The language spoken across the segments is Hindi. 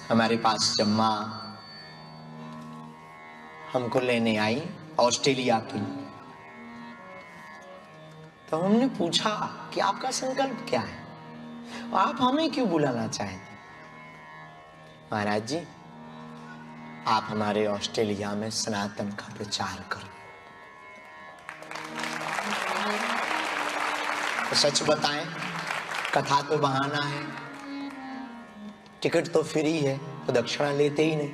हमारे पास जब माँ हमको लेने आई ऑस्ट्रेलिया की, तो हमने पूछा कि आपका संकल्प क्या है, आप हमें क्यों बुलाना चाहते? महाराज जी, आप हमारे ऑस्ट्रेलिया में सनातन का प्रचार करो। तो सच बताएं, कथा तो बहाना है, टिकट तो फ्री है, तो दक्षिणा लेते ही नहीं,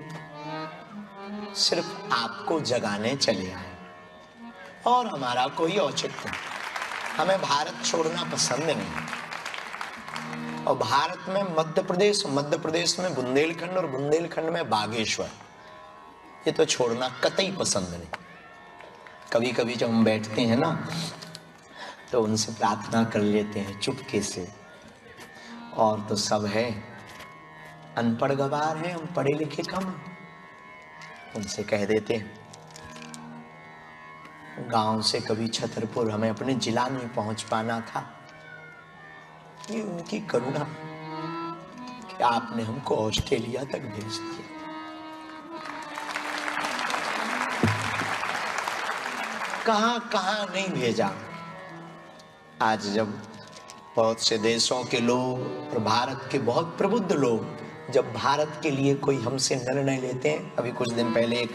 सिर्फ आपको जगाने चले आए और हमारा कोई औचित्य नहीं। हमें भारत छोड़ना पसंद नहीं। और भारत में मध्य प्रदेश में बुंदेलखंड और बुंदेलखंड में बागेश्वर, ये तो छोड़ना कतई पसंद नहीं। कभी कभी जब हम बैठते हैं ना, तो उनसे प्रार्थना कर लेते हैं चुपके से, और तो सब है अनपढ़ गवार हैं, हम पढ़े लिखे कम। उनसे कह देते हैं गांव से कभी छतरपुर हमें अपने जिला नहीं पहुंच पाना था, ये उनकी करुणा कि आपने हमको ऑस्ट्रेलिया तक भेज दिया। कहां कहां नहीं भेजा। आज जब बहुत से देशों के लोग और भारत के बहुत प्रबुद्ध लोग जब भारत के लिए कोई हमसे निर्णय लेते हैं, अभी कुछ दिन पहले एक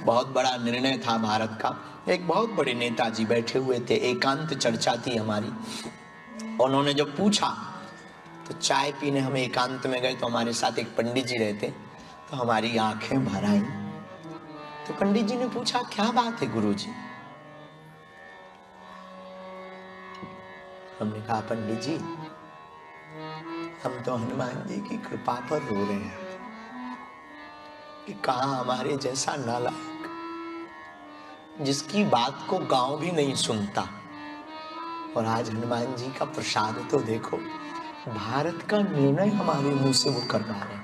बहुत बड़ा निर्णय था भारत का, एक बहुत बड़े नेताजी बैठे हुए थे, एकांत चर्चा थी हमारी। उन्होंने जब पूछा तो चाय पीने हम एकांत में गए, तो हमारे साथ एक पंडित जी रहते, तो हमारी आंखें भर आई। तो पंडित जी ने पूछा क्या बात है गुरुजी? हमने कहा पंडित जी, हम तो हनुमान जी की कृपा पर रो रहे हैं कि कहां हमारे जैसा नालायक, जिसकी बात को गांव भी नहीं सुनता, और आज हनुमान जी का प्रसाद तो देखो, भारत का निर्णय हमारे मुंह से वो करवा रहे हैं।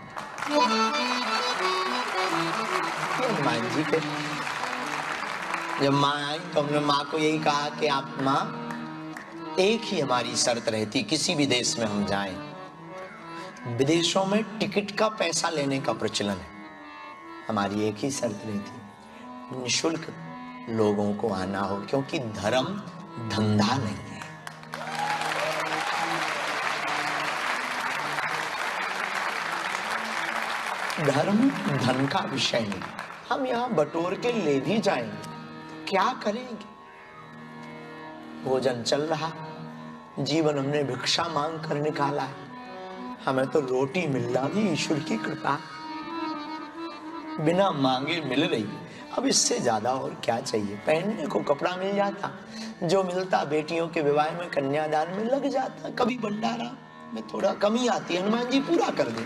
हनुमान जी के जब माँ आई तो हमने माँ को यही कहा कि आप माँ, एक ही हमारी शर्त रहती, किसी भी देश में हम जाएं, विदेशों में टिकट का पैसा लेने का प्रचलन है, हमारी एक ही शर्त रहती, निःशुल्क लोगों को आना हो, क्योंकि धर्म धंधा नहीं है। धर्म धन का विषय नहीं। हम यहां बटोर के ले भी जाएंगे, क्या करेंगे? भोजन चल रहा, जीवन हमने भिक्षा मांग कर निकाला है, हमें तो रोटी मिलना भी ईश्वर की कृपा, बिना मांगे मिल रही। अब इससे ज्यादा और क्या चाहिए? पहनने को कपड़ा मिल जाता, जो मिलता बेटियों के विवाह में कन्यादान में लग जाता, कभी भंडारा में थोड़ा कमी आती है, हनुमान जी पूरा कर दे।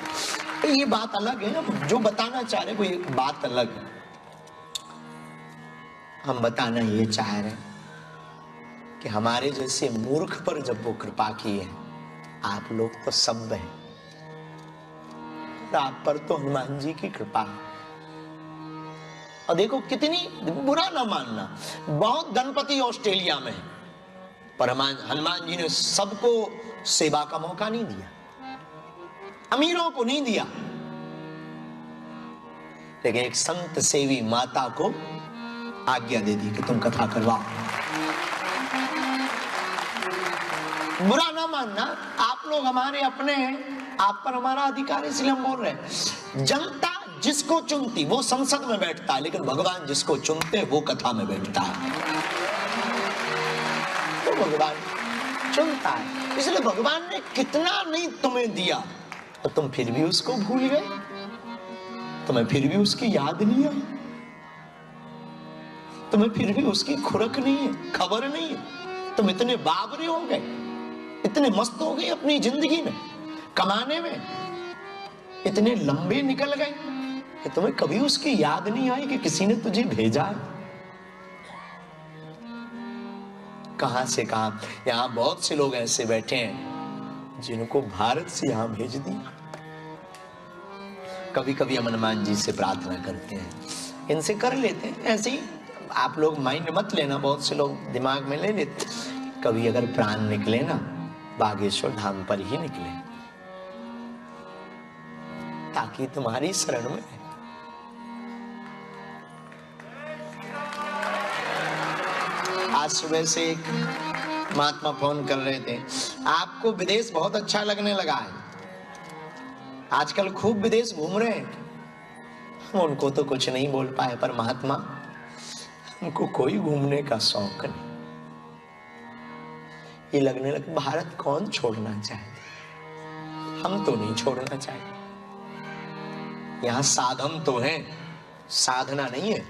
ये बात अलग है, जो बताना चाह रहे वो ये बात अलग है। हम बताना ये चाह रहे हैं कि हमारे जैसे मूर्ख पर जब वो कृपा की है, आप लोग तो सब हैं, आप पर तो हनुमान जी की कृपा है। और देखो कितनी, बुरा ना मानना, बहुत धनपति ऑस्ट्रेलिया में, पर हनुमान जी ने सबको सेवा का मौका नहीं दिया, अमीरों को नहीं दिया, लेकिन एक संत सेवी माता को आज्ञा दे दी कि तुम कथा करवाओ। बुरा ना मानना, आप लोग हमारे अपने हैं, आप पर हमारा अधिकार है, इसलिए हम बोल रहे हैं। जनता जिसको चुनती वो संसद में बैठता है, लेकिन भगवान जिसको चुनते वो कथा में बैठता है, वो भगवान चुनता है। इसलिए भगवान ने कितना नहीं तुम्हें दिया, तो तुम फिर भी उसको भूल गए, तुम्हें फिर भी उसकी याद नहीं आई, तुम्हें फिर भी उसकी खुरक नहीं है, खबर नहीं है। तुम इतने बावरे हो गए, इतने मस्त हो गए अपनी जिंदगी में, कमाने में इतने लंबे निकल गए कि तुम्हें कभी उसकी याद नहीं आई कि किसी ने तुझे भेजा है। कहां से कहां, यहां बहुत से लोग ऐसे बैठे हैं जिनको भारत से यहां भेज दिया। कभी कभी हम हनुमान जी से प्रार्थना करते हैं, इनसे कर लेते हैं ऐसे ही, आप लोग माइंड मत लेना, बहुत से लोग दिमाग में ले लेते। कभी अगर प्राण निकले ना, बागेश्वर धाम पर ही निकले, ताकि तुम्हारी शरण में है। आज सुबह से एक महात्मा फोन कर रहे थे, आपको विदेश बहुत अच्छा लगने लगा है, आजकल खूब विदेश घूम रहे हैं। हम उनको तो कुछ नहीं बोल पाए, पर महात्मा हमको कोई घूमने का शौक नहीं। ये लगने लगा भारत कौन छोड़ना चाहे, हम तो नहीं छोड़ना चाहते। यहां साधन तो है, साधना नहीं है।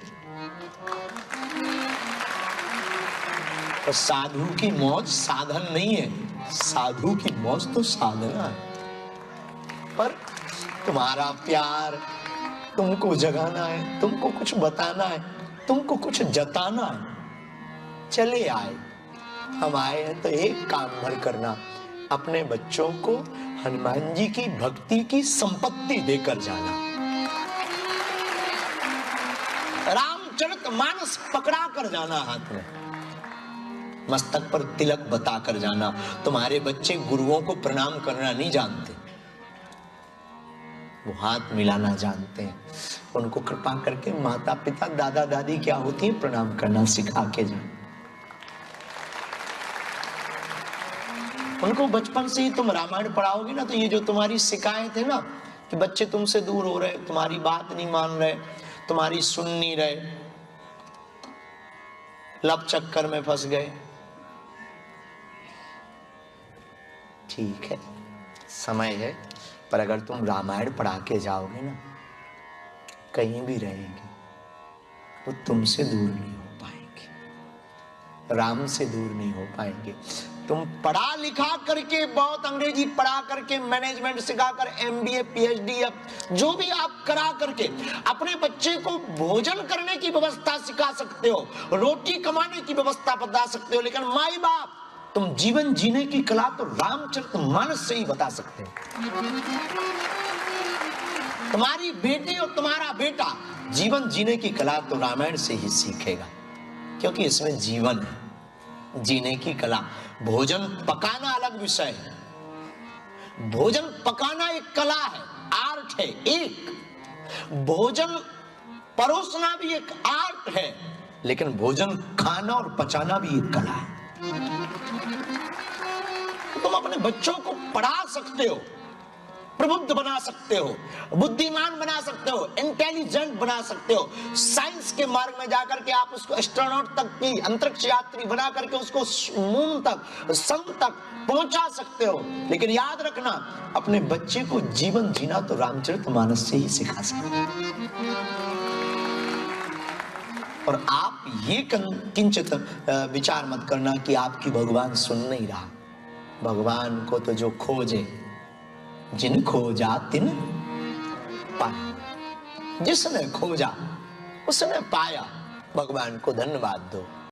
तो साधु की मौज साधन नहीं है, साधु की मौज तो साधना है। पर तुम्हारा प्यार, तुमको जगाना है, तुमको कुछ बताना है, तुमको कुछ जताना है। चले आए, हम आए हैं तो एक काम भर करना, अपने बच्चों को हनुमान जी की भक्ति की संपत्ति देकर जाना। रामचरितमानस पकड़ा कर जाना, हाथ में मस्तक पर तिलक बता कर जाना। तुम्हारे बच्चे गुरुओं को प्रणाम करना नहीं जानते, वो हाथ मिलाना जानते हैं। उनको कृपा करके माता पिता दादा दादी क्या होती है प्रणाम करना सिखा के जाना। उनको बचपन से ही तुम रामायण पढ़ाओगे ना, तो ये जो तुम्हारी शिकायत है ना कि बच्चे तुमसे दूर हो रहे, तुम्हारी बात नहीं मान रहे, तुम्हारी सुन नहीं रहे, लब चक्कर में फंस गए, ठीक है समय है, पर अगर तुम रामायण पढ़ा के जाओगे ना, कहीं भी रहेंगे वो तुमसे दूर नहीं हो पाएंगे, राम से दूर नहीं हो पाएंगे। तुम पढ़ा लिखा करके, बहुत अंग्रेजी पढ़ा करके, मैनेजमेंट सिखाकर, एमबीए पीएचडी जो भी आप करा करके अपने बच्चे को भोजन करने की व्यवस्था सिखा सकते हो, रोटी कमाने की व्यवस्था बता सकते हो, लेकिन माई बाप तुम जीवन जीने की कला तो रामचरितमानस से ही बता सकते हो। तुम्हारी बेटी और तुम्हारा बेटा जीवन जीने की कला तो रामायण से ही सीखेगा, क्योंकि इसमें जीवन है, जीने की कला। भोजन पकाना अलग विषय है, भोजन पकाना एक कला है, आर्ट है। एक भोजन परोसना भी एक आर्ट है, लेकिन भोजन खाना और पचाना भी एक कला है। तुम अपने बच्चों को पढ़ा सकते हो, प्रबुद्ध बना सकते हो, बुद्धिमान बना सकते हो, इंटेलिजेंट बना सकते हो। साइंस के मार्ग में जाकर के आप उसको एस्ट्रोनॉट तक की अंतरिक्ष यात्री बना करके उसको मून तक, सन तक पहुंचा सकते हो। लेकिन याद रखना, अपने बच्चे को जीवन जीना तो रामचरितमानस से ही सिखा सकते हो। और आप ये किंचित विचार मत करना कि आपकी भगवान सुन नहीं रहा। भगवान को तो जो खोजे, जिन खोजा तिन पाया, जिसने खोजा उसने पाया। भगवान को धन्यवाद दो।